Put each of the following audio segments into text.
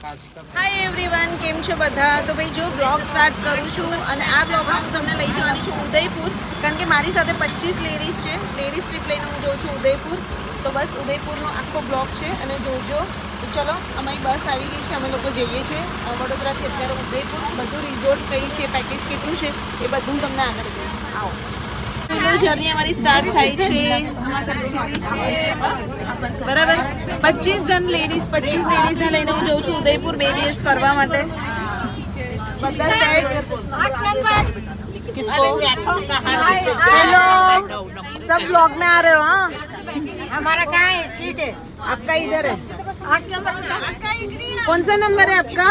Hi everyone, કેમ છો બધા? તો ભાઈ જો બ્લોગ સ્ટાર્ટ કરું છું અને આ બ્લોગમાં હું તમને લઈ જવાની છું ઉદયપુર, કારણ કે મારી સાથે 25 લેડીઝ છે. લેડીઝ ટ્રીપ લઈને હું જઉં છું ઉદયપુર. તો બસ ઉદયપુરનો આખો બ્લોગ છે અને જોજો. તો ચલો, અમારી બસ આવી ગઈ છે, અમે લોકો જઈએ છીએ વડોદરાથી અત્યારે ઉદયપુર. બધું રિઝોર્ટ કઈ છે, પેકેજ કેટલું છે, એ બધું તમને આગળ કહીશ. આવો, જર્ની અમારી સ્ટાર્ટ થાય છે. બરાબર, 25 જણ લેડીઝ, 25 લેડીઝને લઈને હું જઉં છું ઉદયપુર 2 દિવસ ફરવા માટે. બધા સાઈડ किसको? हेलो, सब ब्लॉग में आ रहे हो? हाँ, हमारा कहाँ है सीट है? आपका इधर है. 8 नंबर कौन सा नंबर है आपका?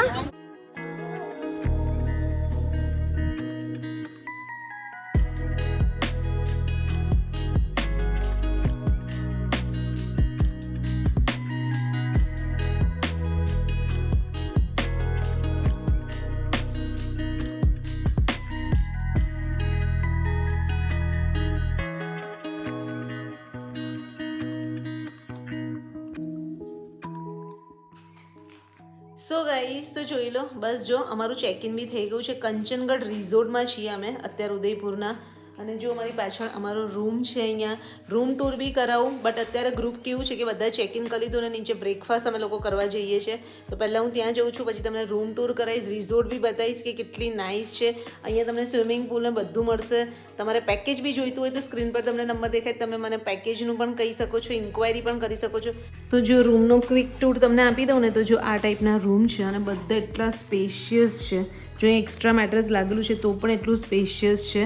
સો ગાઈસ, તો જોઈ લો, બસ જો અમારું ચેક ઇન બી થઈ ગયું છે. કંચનગઢ રિઝોર્ટમાં છીએ અમે અત્યારે ઉદયપુરના. અને જો અમારી પાછળ અમારો રૂમ છે. અહીંયા રૂમ ટૂર બી કરાવું, બટ અત્યારે ગ્રુપ કેવું છે કે બધા ચેક ઇન કરી લીધું અને નીચે બ્રેકફાસ્ટ અમે લોકો કરવા જઈએ છીએ. તો પહેલાં હું ત્યાં જઉં છું, પછી તમને રૂમ ટૂર કરાવીશ, રિઝોર્ટ બી બતાવીશ કે કેટલી નાઇસ છે. અહીંયા તમને સ્વિમિંગ પૂલ ને બધું મળશે. તમારે પેકેજ બી જોઈતું હોય તો સ્ક્રીન પર તમને નંબર દેખાય, તમે મને પેકેજનું પણ કહી શકો છો, ઇન્ક્વાયરી પણ કરી શકો છો. તો જો રૂમનો ક્વિક ટૂર તમને આપી દઉં ને, તો જો આ ટાઈપના રૂમ છે અને બધા એટલા સ્પેશિયસ છે. જો અહીં એક્સ્ટ્રા મેટ્રેસ લાગેલું છે તો પણ એટલું સ્પેશિયસ છે.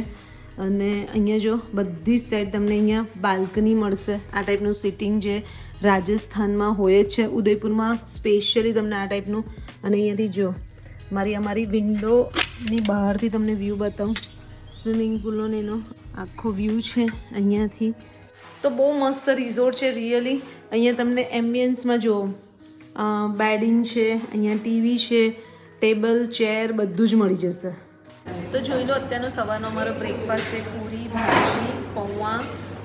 અને અહીંયા જો બધી જ સાઈડ તમને અહીંયા બાલ્કની મળશે. આ ટાઈપનું સિટિંગ જે રાજસ્થાનમાં હોય જ છે, ઉદયપુરમાં સ્પેશિયલી તમને આ ટાઈપનું. અને અહીંયાથી જો અમારી વિન્ડોની બહારથી તમને વ્યૂ બતાવું, સ્વિમિંગ પુલનો એનો આખો વ્યૂ છે અહીંયાથી. તો બહુ મસ્ત રિઝોર્ટ છે રિયલી. અહીંયા તમને એમ્બિયન્સમાં જો બેડિંગ છે, અહીંયા ટીવી છે, ટેબલ, ચેર બધું જ મળી જશે. તો જોઈ લો, અત્યારનો સવારનો અમારો બ્રેકફાસ્ટ છે. પૂરી ભાજી, પૌવા,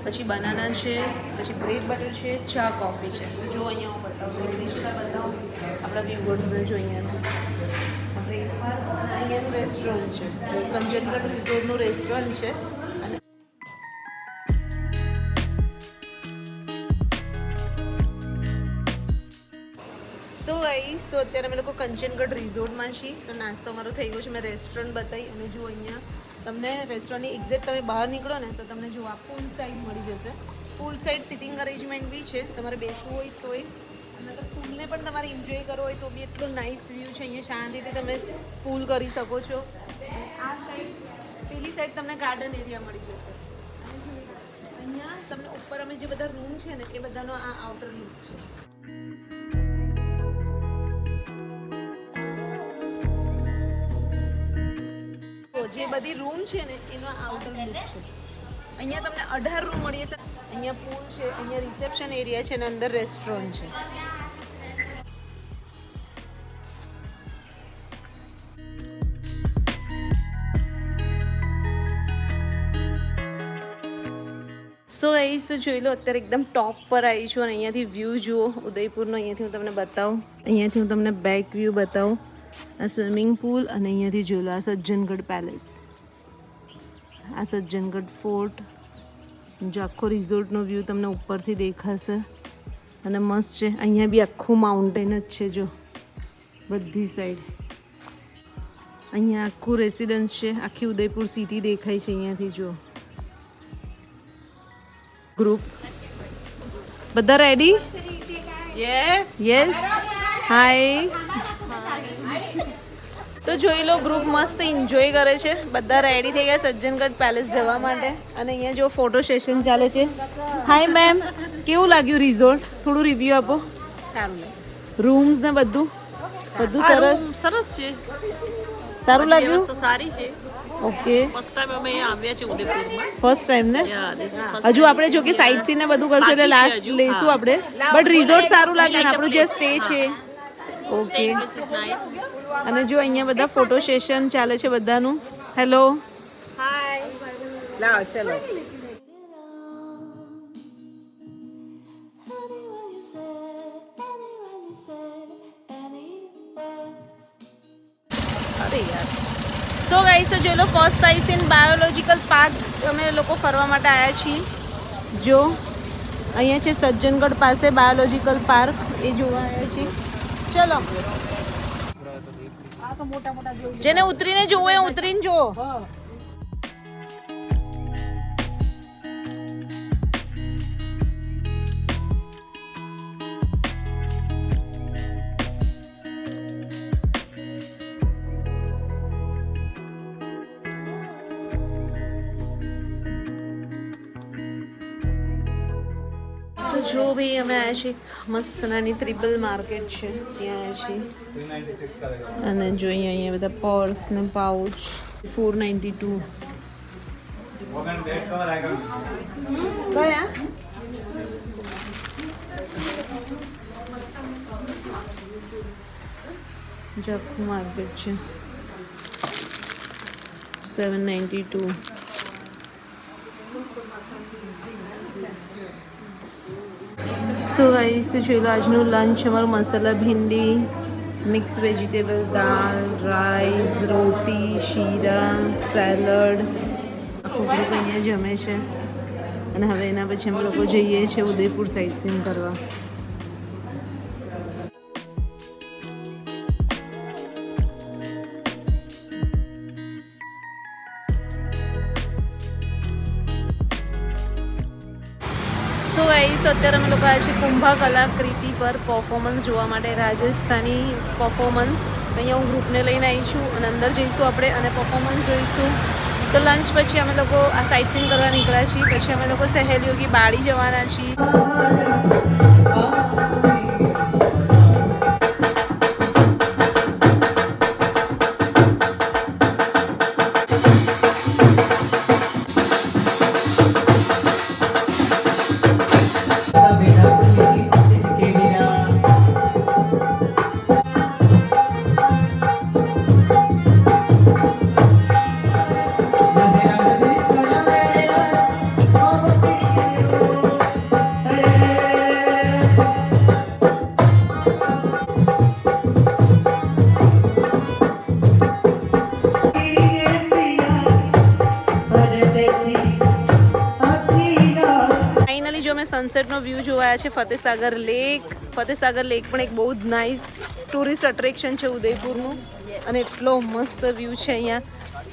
પછી બનાના છે, પછી બ્રેડ બટર છે, ચા, કોફી છે. તો જો અહીંયા હું બતાવું, બતાવું આપણા વ્યુઅર્સને. જો અહીંયાનું બ્રેકફાસ્ટ અને અહીંયાનું રેસ્ટોરન્ટ છે. જો કંચનગઢ રિઝોર્ટનું રેસ્ટોરન્ટ છે. અને સો ગાઈસ, તો અત્યારે અમે લોકો કંચનગઢ રિઝોર્ટમાં છીએ. તો નાસ્તો અમારો થઈ ગયો છે, મેં રેસ્ટોરન્ટ બતાવી. અને જો અહીંયા તમને રેસ્ટોરન્ટની એક્ઝેક્ટ તમે બહાર નીકળો ને તો તમને જો આ પૂલ સાઈડ મળી જશે. પૂલ સાઈડ સિટિંગ અરેન્જમેન્ટ બી છે, તમારે બેસવું હોય તોય. અને તો પૂલને પણ તમારે એન્જોય કરવો હોય તો બી એટલો નાઇસ વ્યૂ છે. અહીંયા શાંતિથી તમે પૂલ કરી શકો છો. અને આ સાઈડ, પેલી સાઈડ તમને ગાર્ડન એરિયા મળી જશે. અહીંયા તમને ઉપર અમે જે બધા રૂમ છે ને એ બધાનો આ આઉટર લુક છે. જે બધી રૂમ છે ને એનો આઉટર લુક છે. અહીંયા તમને 18 રૂમ મળી જશે. અહીંયા પૂલ છે, અહીંયા રિસેપ્શન એરિયા છે અને અંદર રેસ્ટોરન્ટ છે. સો ગાઈસ, જોઈ લો, અત્યારે એકદમ ટોપ પર આવી છું અને અહીંયાથી વ્યૂ જુઓ ઉદયપુરનો. અહીંયાથી હું તમને બતાવું, અહીંયાથી હું તમને બેક વ્યૂ બતાવું. આ સ્વિમિંગ પુલ અને અહીંયાથી જોઈ લો આ સજ્જનગઢ પેલેસ, આ સજ્જનગઢ ફોર્ટ. જો આખો રિઝોર્ટનો વ્યૂ તમને ઉપરથી દેખાશે અને મસ્ત છે. અહીંયા બી આખું માઉન્ટેન જ છે. જો બધી સાઈડ અહીંયા આખું રેસિડન્સ છે. આખી ઉદયપુર સિટી દેખાય છે અહીંયાથી. જો ગ્રુપ બધા રેડી? Yes yes. હાય. તો જોઈ લો, ગ્રુપ મસ્ત એન્જોય કરે છે. બધા રેડી થઈ ગયા સજ્જનગઢ પેલેસ જવા માટે. અને અહીંયા જો ફોટો સેશન ચાલે છે. હાય મેમ, કેવું લાગ્યું રિઝોર્ટ? થોડું રિવ્યુ આપો. સારું, રૂમ્સ ને બધું સરસ સરસ છે. સારું લાગ્યું? સારી છે. ઓકે, ફર્સ્ટ ટાઈમ અમે આવ્યા છે ઉદયપુરમાં. ફર્સ્ટ ટાઈમ ને? હજુ આપણે જો કે સાઇટ સીન ને બધું કરશું એટલે લાસ્ટ લઈશું આપણે. બટ રિઝોર્ટ સારું લાગે ને આપણું જે સ્ટે છે. ઓકે. અને જો અહીંયા બધા ફોટો સેશન ચાલે છે બધાનું. હેલો, હાય. લાવ ચલો. Anywhere you say, anywhere you say, anywhere. અરે યાર સો ગાઈસ તો જો લો ફર્સ્ટ સાઇઝ ઇન બાયોલોજિકલ પાર્ક અમે લોકો ફરવા માટે આવ્યા છીએ જો અહીંયા છે સજ્જનગઢ પાસે બાયોલોજિકલ પાર્ક એ જોવા આવ્યા છીએ ચલો જેને ઉતરીને જોવો એ ઉતરીને જો જો ભાઈ અમે આવ્યા છીએ મસ્ત નાની ત્રિપલ માર્કેટ છે ત્યાં આવ્યા છીએ અને જોઈએ અહીંયા બધા પર્સ ને પાઉચ 492 કયા જખુ માર્કેટ છે 792 સો ગાઈસ તો જોઈ લો આજનું લંચ અમારું મસાલા ભીંડી મિક્સ વેજીટેબલ દાળ રાઈસ રોટી શીરા સેલડ આખું ગ્રુપ અહીંયા જમે છે અને હવે એના પછી અમે લોકો જઈએ છીએ ઉદયપુર સાઇટ સીન કરવા સો ગાઈસ અત્યારે અમે લોકો આવ્યા છીએ કુંભા કલાકૃતિ પર પરફોર્મન્સ જોવા માટે રાજસ્થાની પરફોર્મન્સ અહીંયા હું ગ્રુપને લઈને આવી છું અને અંદર જઈશું આપણે અને પરફોર્મન્સ જોઈશું તો લંચ પછી અમે લોકો આ સાઇટ સીન કરવા નીકળ્યા છીએ પછી અમે લોકો સહેલીઓ કી બાળી જવાના છીએ સનસેટનો વ્યૂ જોવાયા છે ફતેસાગર લેક પણ એક બહુ જ નાઇસ ટુરિસ્ટ અટ્રેક્શન છે ઉદયપુરનું અને એટલો મસ્ત વ્યૂ છે અહીંયા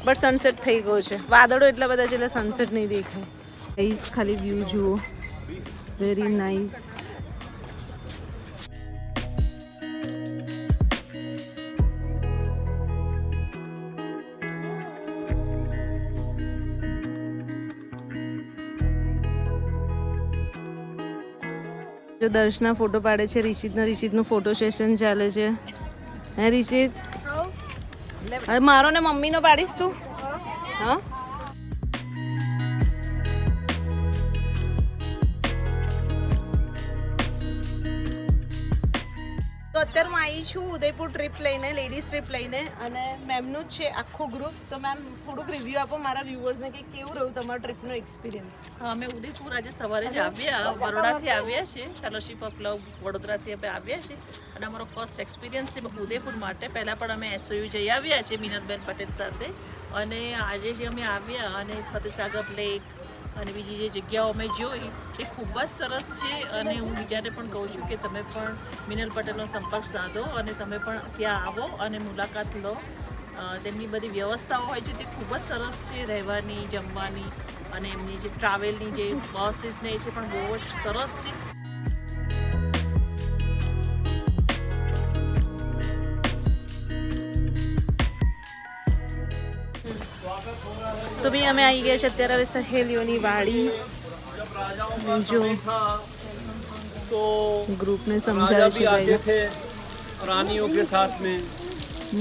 બટ સનસેટ થઈ ગયો છે વાદળો એટલા બધા છે એટલે સનસેટ નહીં દેખાય ગાઈસ ખાલી વ્યૂ જુઓ વેરી નાઇસ જો દર્શના ફોટો પાડે છે રિશિતનું ફોટો સેશન ચાલે છે હે રિશિત હવે મારો ને મમ્મીનો પાડીશ તું હા તો અત્યારે હું આવી છું ઉદયપુર ટ્રીપ લઈને લેડીઝ ટ્રીપ લઈને અને મેમનું જ છે આખું ગ્રુપ તો મેમ થોડુંક રિવ્યૂ આપો મારા વ્યુઅર્સને કે કેવું રહ્યું તમારું ટ્રીપનો એક્સપિરિયન્સ હા અમે ઉદયપુર આજે સવારે જ આવ્યા બરોડાથી આવ્યા છે ફેલોશિપ ઓફ લવ વડોદરાથી અમે આવ્યા છીએ અને અમારો ફર્સ્ટ એક્સપિરિયન્સ છે ઉદયપુર માટે પહેલાં પણ અમે એસઓયુ જઈ આવ્યા છીએ મિનલબેન પટેલ સાથે અને આજે જે અમે આવ્યા અને ફતેસાગર લેક અને બીજી જે જગ્યાઓ અમે જોઈ એ ખૂબ જ સરસ છે અને હું બીજાને પણ કહું છું કે તમે પણ મિનલ પટેલનો સંપર્ક સાધો અને તમે પણ ત્યાં આવો અને મુલાકાત લો તેમની બધી વ્યવસ્થાઓ હોય છે તે ખૂબ જ સરસ છે રહેવાની જમવાની અને એમની જે ટ્રાવેલની જે બસીસ ને એ છે પણ બહુ જ સરસ છે તો ભાઈ અમે આવી ગયા છે અત્યારે હવે સહેલીઓની વાડી જો तो ग्रुप ने राजा समझाया भी आते थे रानियों के साथ में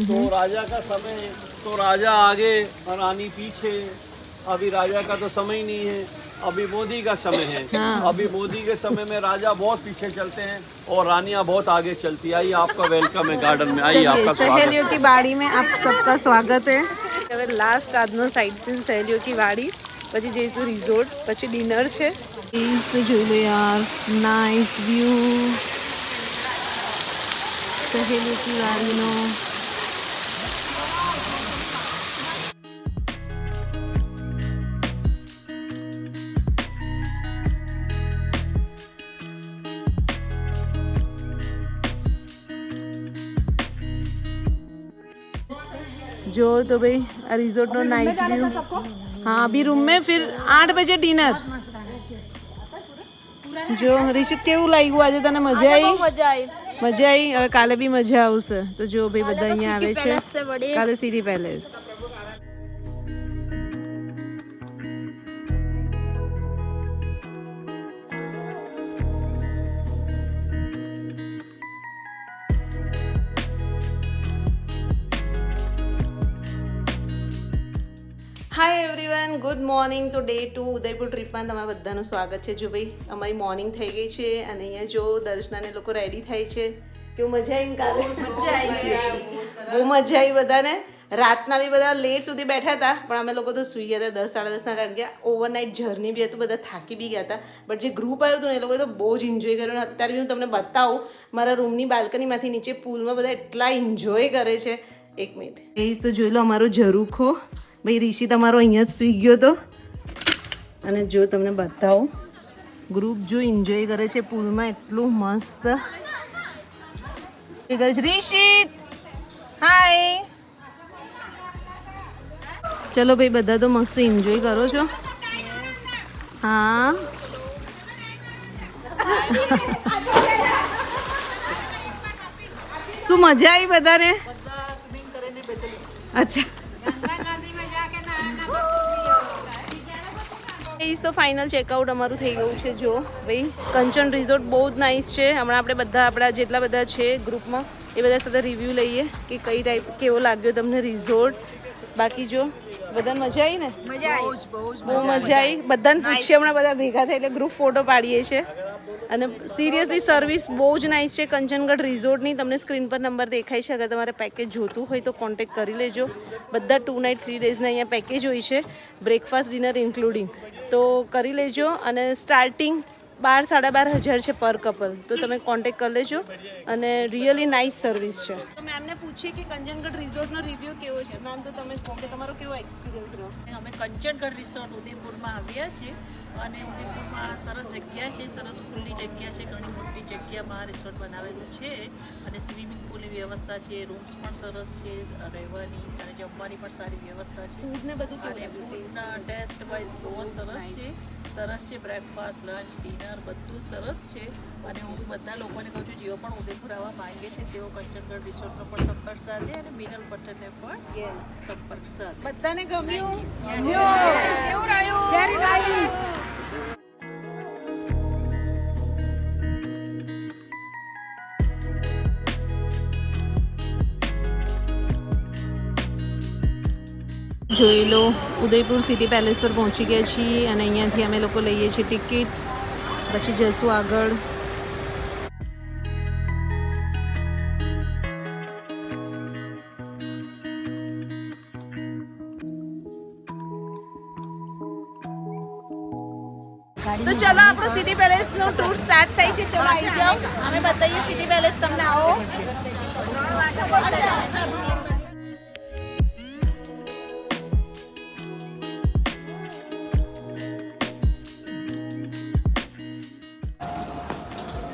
तो राजा का समय तो राजा आगे और रानी पीछे अभी राजा का तो समय नहीं है अभी मोदी का समय है हाँ। अभी मोदी के समय में राजा बहुत पीछे चलते हैं और रानियां बहुत आगे चलती आइए आपका वेलकम है गार्डन में आइए आपका चलिए स्वागत सहेलियों की बाड़ी में आप सबका स्वागत है હવે લાસ્ટ આજનો સાઇટ સીન સહેલીઓ કી વાડી પછી જઈશું રિઝોર્ટ પછી ડિનર છે પ્લીઝ જોઈ લો યાર નાઇસ વ્યૂ સહેલીઓ કી વાડીનો जो तो भाई रिजॉर्ट नो नाइट व्यू। हाँ अभी रूम में फिर 8 बजे डिनर। जो ऋषित केवुं लाग्युं આજે તને મજા આવી? મજા આવી, હવે કાલે બી મજા આવશે. તો જો ભાઈ બધા અહીંયા આવે છે કાલે city palace. Hi everyone, good morning. તો ડે 2 ઉદયપુર ટ્રીપમાં તમારા બધાનું સ્વાગત છે. જો ભાઈ અમારી મોર્નિંગ થઈ ગઈ છે અને અહીંયા જો દર્શનાને લોકો રેડી થાય છે. કેવું મજા આવી કાલે? મજા આવી, બહુ મજા આવી બધાને. રાતના બી બધા લેટ સુધી બેઠા હતા પણ અમે લોકો તો સૂઈ ગયા હતા 10 સાડા 10ના, કારણ કે ઓવરનાઇટ જર્ની બી હતું, બધા થાકી બી ગયા હતા. બટ જે ગ્રુપ આવ્યું હતું ને એ લોકોએ તો બહુ જ એન્જોય કર્યો. અને અત્યારે બી હું તમને બતાવું, મારા રૂમની બાલ્કનીમાંથી નીચે પુલમાં બધા એટલા એન્જોય કરે છે. એક મિનિટ એ તો જોઈ લો, અમારો ઝરૂખો ભાઈ ઋષિ તમારો અહીંયા જ સૂઈ ગયો હતો. અને જો તમને બતાવું, ગ્રુપ જો એન્જોય કરે છે પુલમાં, એટલું મસ્ત કરે છે. ઋષિત હાય. ચલો ભાઈ બધા તો મસ્ત એન્જોય કરો છો. હા શું મજા આવી બધાને? અચ્છા તો ફાઇનલ ચેકઆઉટ અમારું થઈ ગયું છે. જો ભાઈ કંચન રિઝોર્ટ બહુ જ નાઇસ છે. હમણાં આપણે બધા આપણા જેટલા બધા છે ગ્રુપમાં એ બધા સાથે રિવ્યૂ લઈએ કે કઈ ટાઈપ કેવો લાગ્યો તમને રિઝોર્ટ. બાકી જો બધાને મજા આવી ને? બહુ મજા આવી. બધાને પૂછીએ, હમણાં બધા ભેગા થાય એટલે ગ્રુપ ફોટો પાડીએ છીએ. અને સિરિયસલી સર્વિસ બહુ જ નાઇસ છે કંચનગઢ રિઝોર્ટની. તમને સ્ક્રીન પર નંબર દેખાય છે. અગર તમારે પેકેજ જોતું હોય તો કોન્ટેક્ટ કરી લેજો. બધા 2 નાઇટ 3 ડેઝના અહીંયા પેકેજ હોય છે, બ્રેકફાસ્ટ ડિનર ઇન્ક્લુડિંગ. તો કરી લેજો. અને સ્ટાર્ટિંગ 12,500 છે પર કપલ. તો તમે કોન્ટેક્ટ કરી લેજો. અને રિયલી નાઇસ સર્વિસ છે. તો મેમને પૂછીએ કે કંચનગઢ રિઝોર્ટનો રિવ્યૂ કેવો છે. મેમ તો તમે કહો કે તમારો કેવો એક્સપિરિયન્સ રહ્યો? અમે કંચનગઢ રિસોર્ટ ઉદયપુરમાં આવ્યા છીએ અને ઉદયપુરમાં સરસ જગ્યા છે, સરસ ખુલ્લી જગ્યા છે, ઘણી મોટી જગ્યામાં રિસોર્ટ બનાવેલું છે. અને સ્વિમિંગ પુલની વ્યવસ્થા છે, રૂમ્સ પણ સરસ છે, રહેવાની અને જમવાની પણ સારી વ્યવસ્થા છે. ફૂડ ને બધું અને ફૂડના ટેસ્ટ વાઇઝ બહુ સરસ છે. સરસ છે, બ્રેકફાસ્ટ લંચ ડિનર બધું સરસ છે. અને હું બધા લોકોને કહું છું જેઓ પણ ઉદયપુર આવવા માંગે છે તેઓ કંચનગઢ રિસોર્ટનો પણ સંપર્ક સાધે અને મિનલ પટેલને પણ સંપર્ક સાધે. બધાને ગમ્યું? જોઈ લો, ઉદયપુર સિટી પેલેસ પર પહોંચી ગયા છીએ અને અહીંયાથી અમે લોકો લઈએ છીએ ટિકિટ. પછી જશું આગળ. તો ચલો આપણો સિટી પેલેસ નો ટૂર સ્ટાર્ટ થાય છે. ચલો આવી જાઓ, અમે બતાવીએ સિટી પેલેસ તમને. આવો.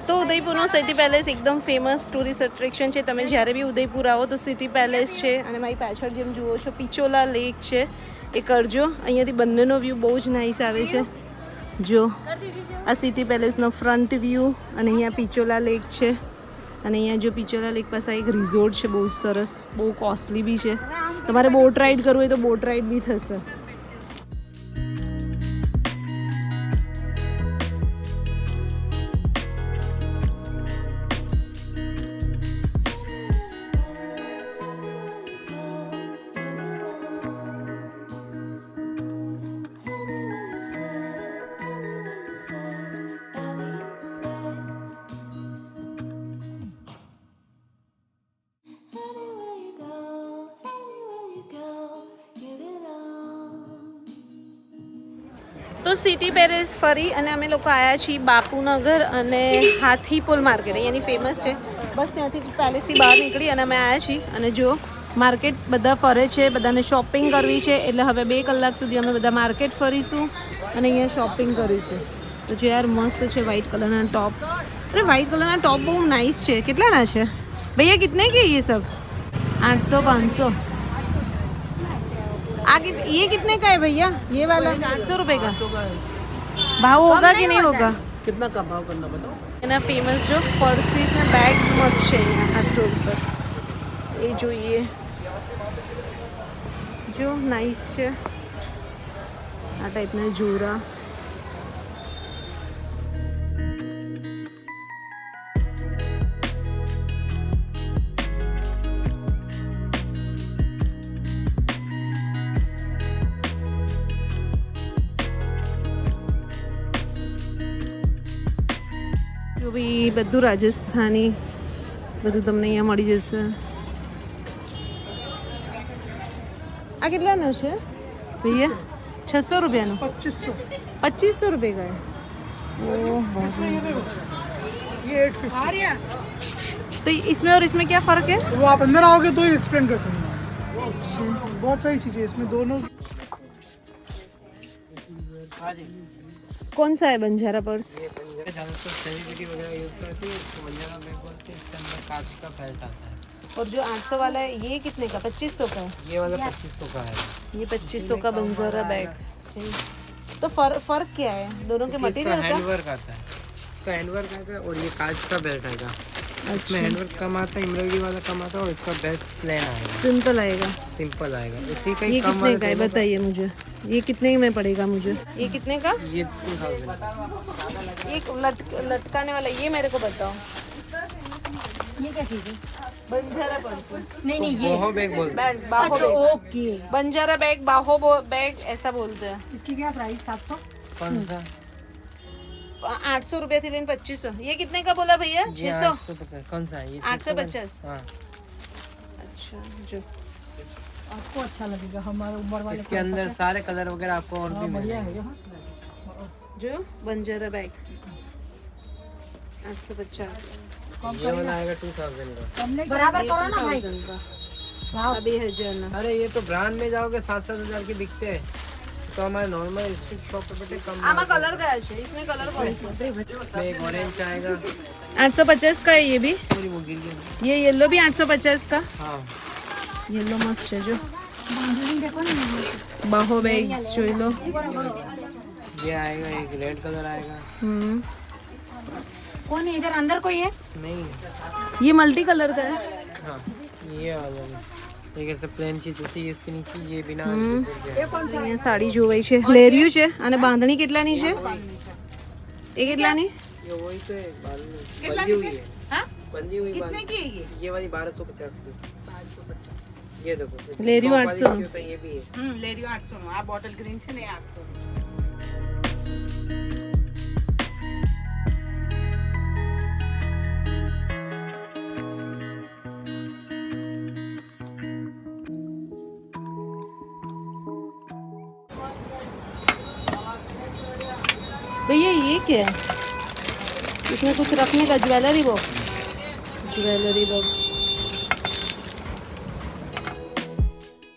તો ઉદયપુરનો સિટી પેલેસ એકદમ ફેમસ ટુરિસ્ટ એટ્રેક્શન છે. તમે જ્યારે બી ઉદયપુર આવો તો સિટી પેલેસ છે. અને મારી પાછળ જેમ જુઓ છો પિચોલા લેક છે, એ કરજો. અહીંયાથી બંનેનો વ્યૂ બહુ જ નાઇસ આવે છે. જો આ સિટી પેલેસનો ફ્રન્ટ વ્યૂ અને અહીંયા પિચોલા લેક છે. અને અહીંયા જો પિચોલા લેક પાસે એક રિઝોર્ટ છે, બહુ સરસ, બહુ કોસ્ટલી બી છે. તમારે બોટ રાઈડ કરવું હોય તો બોટ રાઈડ બી થશે. તો સિટી પેલેસ ફરી અને અમે લોકો આવ્યા છીએ બાપુનગર અને હાથીપોલ માર્કેટ. અહીંયાની ફેમસ છે. બસ ત્યાંથી પેલેસથી બહાર નીકળી અને અમે આવ્યા છીએ. અને જો માર્કેટ બધા ફરે છે, બધાને શોપિંગ કરવી છે. એટલે હવે 2 કલાક સુધી અમે બધા માર્કેટ ફરીશું અને અહીંયા શોપિંગ કરીશું. તો જે યાર મસ્ત છે વ્હાઇટ કલરના ટોપ. અરે વ્હાઇટ કલરના ટોપ બહુ નાઇસ છે. કેટલાના છે ભૈયા? કિતને કે ये सब? 800 500. ये कितने का है भैया? ये वाला 800 रुपए का भाव होगा कि नहीं होगा? कितना का भाव करना बताओ. એના ફેમસ જો પર્સીસ ને બેગ મસ્ત છે અહીંયા આ સ્ટોર પર. એ જોઈએ જો નાઇસ છે આ ટાઈપના જોરા. જો બી બધું રાજસ્થાની બધું તમને અહીંયા મળી જશે. આ કેટલાનો છે ભૈયા? 600 रुपयाનો. 2500 रुपये का है. ओह ये 850. तो इसमें और इसमें क्या फ़र्क है? वो आप अंदर आओगे तो ही एक्सप्लेन कर सकते हैं. बहुत सारी चीजें इसमें दोनों. कौन सा है बंजारा पर्स? ज़्यादातर सेलिब्रिटी वगैरह यूज़ करती है, इसको बंजारा बैग बोलते हैं. इसके अंदर कांच का बेल्ट आता है. और जो 800 वाला है ये कितने का? 2500 का है. ये वाला 2500 का है. ये 2500 का बंजारा बैग. तो फर्क क्या है दोनों के इसका मटेरियल का? हैंडवर्क आता है. इसका हैंडवर्क आता है और ये कांच का बेल्ट आएगा. इसमें हैंडवर्क कम आता है, एम्ब्रॉयडरी वाला कम आता है और इसका बेल्ट प्लेन आएगा, सिंपल आएगा. सिंपल आएगा. इसी का ये ही कम कितने का है वाला बताइए मुझे. ये कितने में पड़ेगा मुझे? ये कितने का? ये 2000. एक लटकाने वाला ये मेरे को बताओ. ये क्या चीज है? बंजारा पर्स. नहीं नहीं ये बोहो बैग बोलते हैं. बैग बाहो अच्छा बैग. ओके. बंजारा बैग बाहो बैग ऐसा बोलते हैं. इसकी क्या प्राइस? 700. कौन सा? 800 रुपये थी लेकिन 2500. ये कितने का बोला भैया? जी 600. 850. कौन सा है ये? 850. हाँ. अच्छा जो आपको अच्छा लगेगा हमारे उम्र वाले. इसके अंदर सारे कलर वगैरह आपको और भी बढ़िया मिलेंगे. है जो बंजारा बैग्स 850. ये वाला आएगा 2000 का. बराबर करो ना भाई. अभी 1000 ना. अरे ये तो ब्रांड में जाओगे 7-7 के बिकते हैं. तो हमारे नॉर्मल स्ट्रीट शॉप पे बेटे कम. आमा कलर का है. इसमें कलर कौन सा? इसमें एक ऑरेंज आएगा. 850 का है ये भी. पूरी वो गिर गई. ये येलो भी 850 का. हाँ. येलो मस्त है जो देखो ना. बाहो बैग्स जो लो. ये आएगा, एक रेड कलर आएगा. कौन है इधर अंदर कोई है? नहीं. ये मल्टी कलर का है. हाँ ये वाला एक ऐसे પ્લેન છે જુસી इसके नीचे ये बिना અહીંયા સાડી જોવાઈ છે. લેરિયું છે અને બાંધણી કેટલાની છે? એ કેટલાની? ये वही तो है बाल में કેટલાની बंदी છે? हुई है. હા बंदी हुई कितने बाल. की है ये? ये वाली 1250 की. 1250. ये देखो जैसे लेरियो top वाली 800. की होता है, ये भी है. લેરિયું 800 નો. આ બોટલ ગ્રીન છે ને એ 800 નો. भैया ये क्या है? इसमें कुछ रखने का ज्वेलरी बॉक्स. Jewellery box.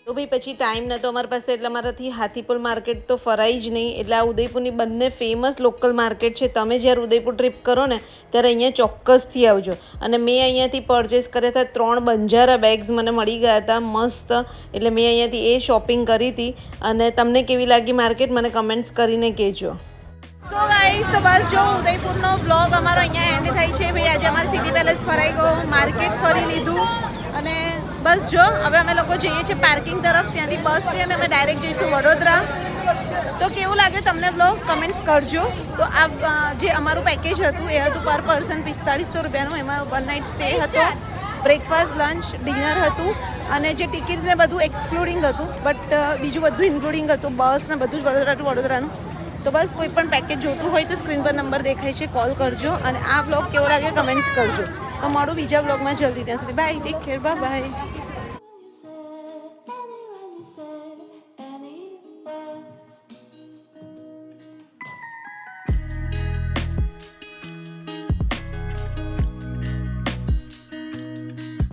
તો ભાઈ પછી ટાઈમ નહોતો અમારી પાસે એટલે અમારાથી હાથીપોલ માર્કેટ તો ફરાઈ જ નહીં. એટલે આ ઉદયપુરની બંને ફેમસ લોકલ માર્કેટ છે. તમે જ્યારે ઉદયપુર ટ્રીપ કરો ને ત્યારે અહીંયા ચોક્કસથી આવજો. અને મેં અહીંયાથી પરચેસ કર્યા હતા 3 બંજારા બેગ્સ મને મળી ગયા હતા મસ્ત. એટલે મેં અહીંયાથી એ શોપિંગ કરી હતી. અને તમને કેવી લાગી માર્કેટ મને કમેન્ટ્સ કરીને કહેજો. સો ગાઈસ તો બસ જો ઉદયપુરનો વ્લોગ અમારો અહીંયા એન્ડ થાય છે. ભાઈ આજે અમારે સિટી પેલેસ ફરાઈ ગયો, માર્કેટ ફરી લીધું અને બસ જો હવે અમે લોકો જઈએ છીએ પાર્કિંગ તરફ. ત્યાંથી બસથી અને અમે ડાયરેક્ટ જઈશું વડોદરા. તો કેવું લાગે તમને વ્લોગ કમેન્ટ્સ કરજો. તો આ જે અમારું પેકેજ હતું એ હતું પર પર્સન 4500 રૂપિયાનું. એમાં 1 નાઇટ સ્ટે હતો, બ્રેકફાસ્ટ, લંચ, ડિનર હતું અને જે ટિકિટ્સ ને બધું એક્સક્લુડિંગ હતું. બટ બીજું બધું ઇન્ક્લુડિંગ હતું, બસ ને બધું જ વડોદરા ટુ વડોદરાનું. તો બસ કોઈ પણ પેકેજ જોતું હોય તો સ્ક્રીન પર નંબર દેખાય છે, કોલ કરજો. અને આ વ્લોગ કેવો લાગે કમેન્ટ્સ કરજો. તો મળું બીજા વ્લોગમાં જલ્દી. ત્યાં સુધી bye, take care, bye by.